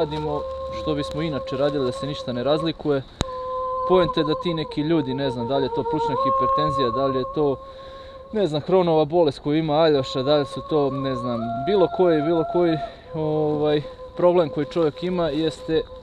radimo što bismo inače radili, da se ništa ne razlikuje. Poenta je da ti neki ljudi, ne znam, da li je to plućna hipertenzija, da li je to, ne znam, Hronova bolest koju ima Aljoša, da li su to, ne znam, bilo koji problem koji čovjek ima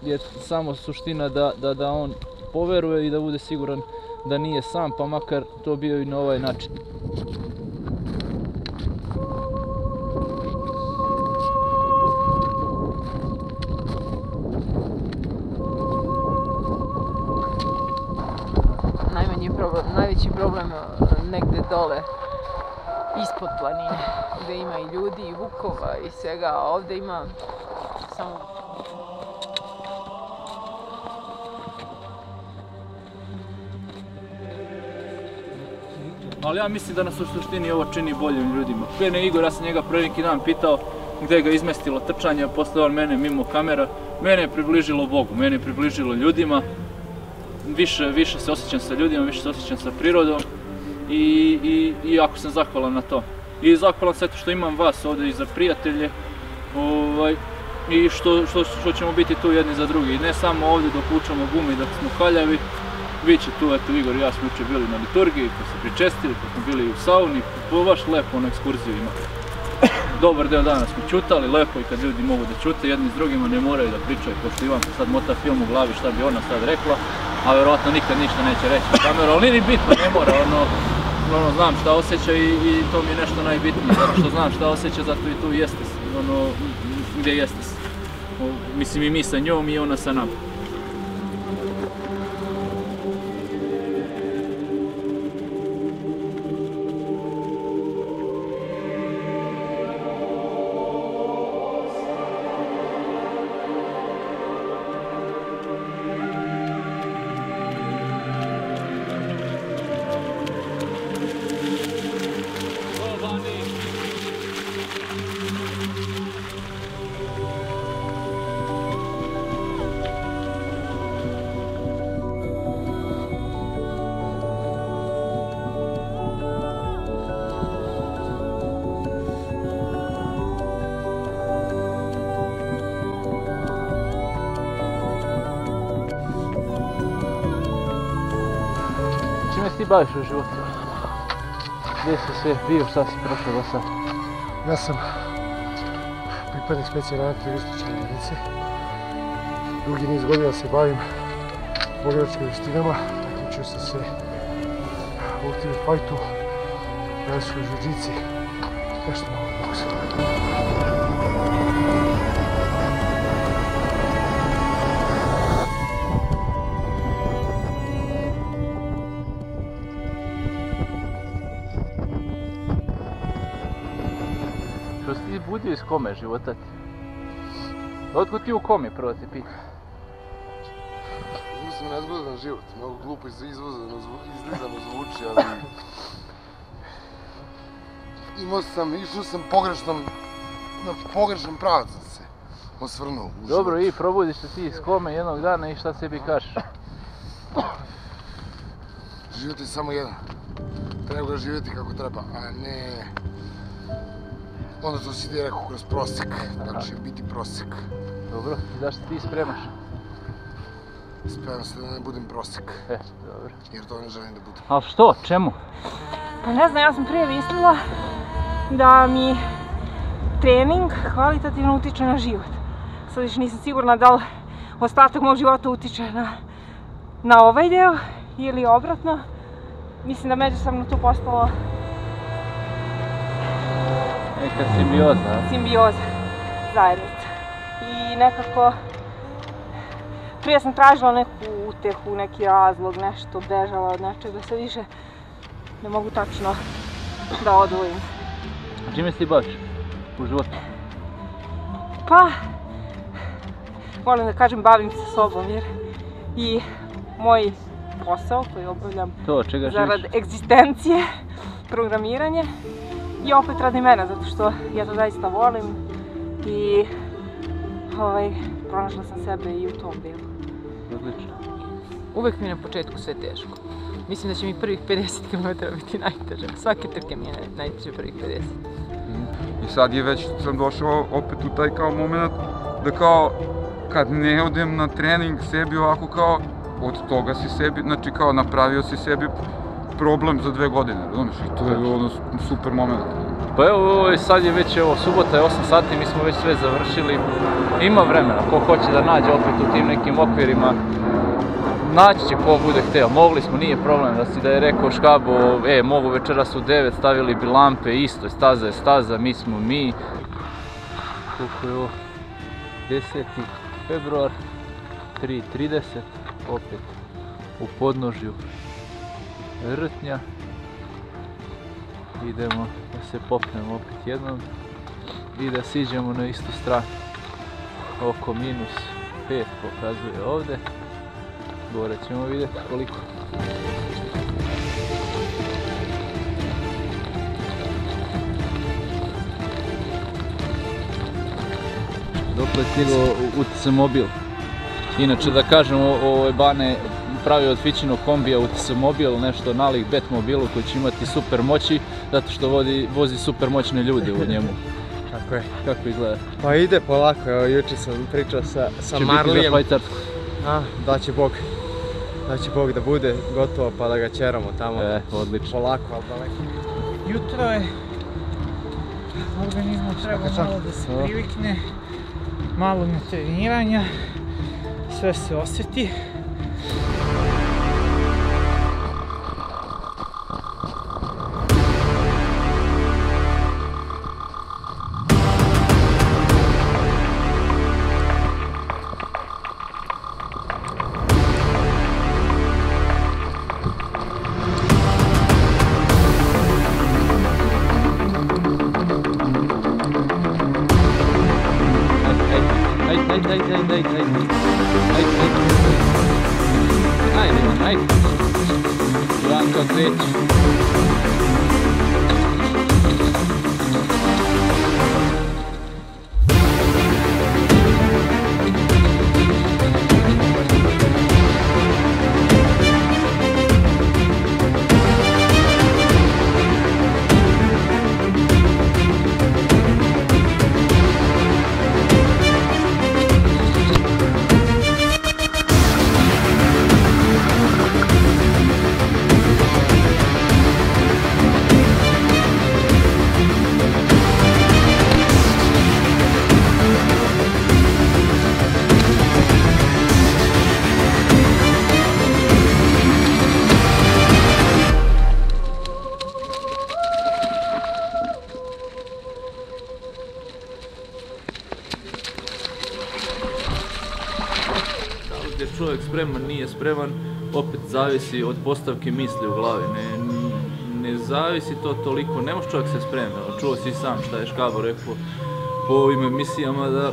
je samo suština da on poveruje i da bude siguran da nije sam, pa makar to bio i na ovaj način. Najveći problem negde dole ispod planine, gde ima i ljudi i vukova i svega, a ovde ima samo... Ali ja mislim da nas u suštini ovo čini boljim ljudima. Prije Igor, ja sam njega prvi neki dan pitao gde ga izmestilo trčanje, posle on mene mimo kamera, mene je približilo Bogu, mene je približilo ljudima. Više se osjećam sa ljudima, više se osjećam sa prirodom i jako sam zahvalan na to. I zahvalan sam što imam vas ovdje i za prijatelje i što ćemo biti tu jedni za drugi. I ne samo ovdje dok učamo gume i dok smo kaljavi, vi će tu, eto Igor i ja smo jučer bili na liturgiji, pa se pričestili, pa smo bili u sauni, baš lepo na ekskurziju ima. Dobar deo dana smo čutali, lepo i kad ljudi mogu da čute jedni s drugima, ne moraju da pričaju, pošto Ivan sad mota film u glavi šta bi ona sad rekla, a verovatno nikad ništa neće reći na kameru, ali nije bitno, ne mora, znam šta osjeća i to mi je nešto najbitnije, zato što znam šta osjeća, zato i tu jeste, gdje jeste. Mislim i mi sa njom i ona sa nama. Čime si ti baviš u životu? Gdje si sve bio, šta si prošao do sad? Ja sam pripadnik specijalne antiterorističke jedinice. Dugi niz godina se bavim borilačkim veštinama. Takmičio sam se u Ultimate Fightu, brazilskoj jiu-jitsu, nešto malo boksa. Što si ti budio iz kome života ti? Otkud ti u komi, prvo ti pitam? Mislim, nezgodan život, mnogo glupo izlizano zvuči, ali... Išao sam na pogrešnom pravac sam se osvrnuo u život. Dobro, i probudiš se ti iz kome jednog dana i šta sebi kažeš? Život je samo jedan. Treba ga živjeti kako treba, a ne... Onda to si ti rekao kroz prosek, znači biti prosek. Dobro, i zašto ti spremaš? Spremam se da ne budem prosek. Dobro. Jer to ne želim da budem. Ali što? Čemu? Pa ne znam, ja sam prije mislila da mi trening kvalitativno utiče na život. Sad više nisam sigurna da li ostatak mog života utiče na ovaj deo ili obratno. Mislim da međusobno tu postalo neka simbioza. Simbioza, zajednica. I nekako prije sam tražila neku utehu, neki razlog, nešto, bežala od nečega, sad više ne mogu tačno da odvojim. A čime si ti baviš u životu? Pa, moram da kažem, bavim se sobom jer i moj posao koji obavljam zarad egzistencije, programiranje, i opet radi mene, zato što ja to zaista volim i pronašla sam sebe i u tom delu. Odlično. Uvek mi je na početku sve teško. Mislim da će mi prvih 50 km biti najteže. Svake trke mi je najteže prvih 50. I sad je već sam došao opet u taj kao moment da kad ne odem na trening sebi ovako kao, od toga si sebi, znači kao napravio si sebi problem za 2 godine, razumiješ? I to je ono super moment. Pa evo, sad je već, evo, subota je 8 sati, mi smo već sve završili. Ima vremena, ko hoće da nađe opet u tim nekim okvirima, naći će ko bude hteo. Mogli smo, nije problem da je rekao Škabo, mogu večeras u 9, stavili bi lampe, isto, staza je staza, mi smo mi. Koliko je ovo? 10. februar, 3:30, opet u podnožju Rtnja. Idemo da se popnemo opet jednom i da siđemo na istu stranu. Oko -5 pokazuje ovdje. Gore ćemo vidjeti koliko. Dokle je stigao UTS mobil. Inače da kažem, Bane pravi od Fićinog kombija UTS mobil, nešto nalik Bet mobilu koji će imati super moći, zato što vozi super moćne ljude u njemu. Tako je. Kako izgleda? Pa ide polako, evo jučer sam pričao sa Marlijem. Će biti za Švajcarsku? Da će Bog da bude gotovo pa da ga ćeramo tamo. Odlično. Polako, ali daleko. Jutro je, organizmu treba malo da se privikne, malo na treniranja, sve se osjeti. Ajde. Branka kreće. Gdje čovjek spreman, nije spreman, opet zavisi od postavke misli u glavi. Ne zavisi to toliko, ne može čovjek se spremiti. Čuo si sam šta je Škabo rekao po ovim emisijama da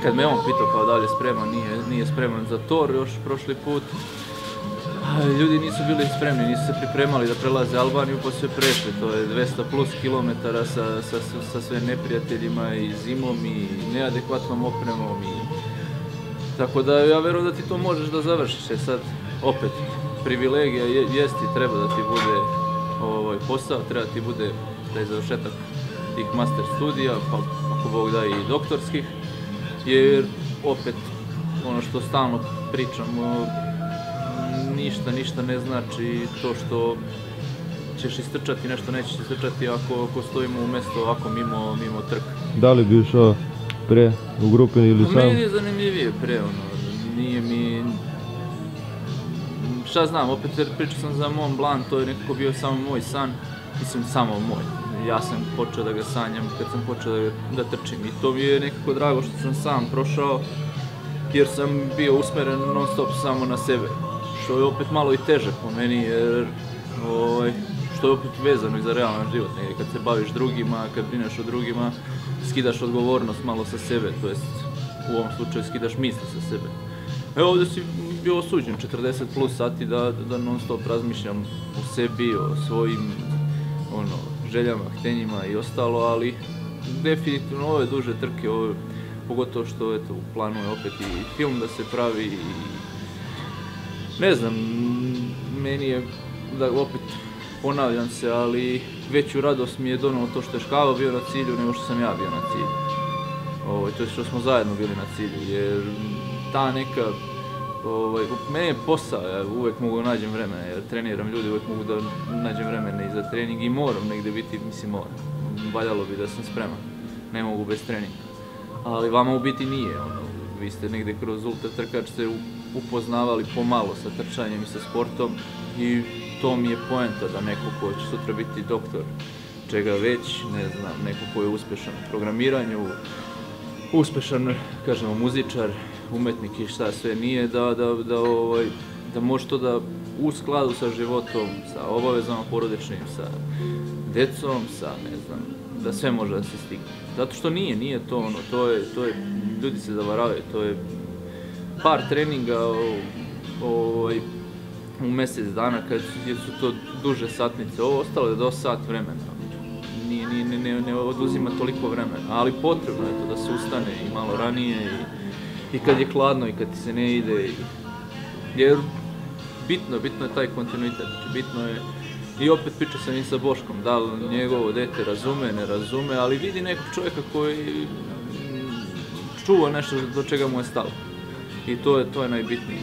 kad me on pitao kao da li je spreman, nije spreman za Tor još prošli put. Ljudi nisu bili spremni, nisu se pripremali da prelaze Albaniju pa su je prešli. To je 200+ kilometara sa sve neprijateljima i zimom i neadekvatnom opremom. Tako da ja verujem da ti to možeš da završiš. Sad, opet, privilegija jest i treba da ti bude posao, treba ti bude da je završetak tih master studija, pa ako Bog da i doktorskih, jer opet, ono što stalno pričamo, ništa ne znači to što ćeš istrčati, nešto nećeš istrčati ako stojimo u mjestu ovako mimo trka. Da li bi išao pre u grupi ili sam? Meni je zanimljivije pre, nije mi... Šta znam, opet pričao sam za Mont Blanc, to je nekako bio samo moj san, mislim samo moj. Ja sam počeo da ga sanjam kad sam počeo da trčim i to mi je nekako drago što sam sam prošao, jer sam bio usmeren non stop samo na sebe. Što je opet malo i teže po meni, jer što je opet vezano i za realan život. Kad se baviš drugima, kad brineš o drugima, skidaš odgovornost malo sa sebe, to jest u ovom slučaju skidaš misli sa sebe. Evo ovdje si bio osuđen 40+ sati da non stop razmišljam o sebi, o svojim željama, htenjima i ostalo, ali definitivno ove duže trke, pogotovo što u planu je opet i film da se pravi i ne znam, meni je, da opet ponavljam se, ali veću radost mi je donalo to što je Škabo bio na cilju nego što sam ja bio na cilju. To je što smo zajedno bili na cilju, jer ta neka, meni je posao, ja uvijek mogu da nađem vremena, jer treniram ljudi, uvijek mogu da nađem vremena i za trening i moram negdje biti, mislim moram, valjalo bi da sam spreman, ne mogu bez treninga, ali vama u biti nije, vi ste negdje kroz ultra trkač se upoznavali pomalo sa trčanjem i sa sportom i to mi je poenta da neko ko će sutra biti doktor čega već, ne znam, neko ko je uspješan u programiranju, uspješan, kažemo, muzičar, umetnik i šta sve nije, da može to da u skladu sa životom, sa obavezama porodičnim, sa decom, sa ne znam, da sve može da se stigne. Zato što nije to ono, to je, ljudi se zavaravaju, to je par treninga u mjesec dana kad su to duže satnice, ovo ostalo je do sat vremena. Ne oduzima toliko vremena, ali potrebno je to da se ustane i malo ranije i kad je hladno i kad ti se ne ide, jer bitno je taj kontinuitet, bitno je, i opet pričao sam i sa Boškom, da li njegovo dete razume, ne razume, ali vidi nekog čovjeka koji čuva nešto do čega mu je stalo i to je najbitnije.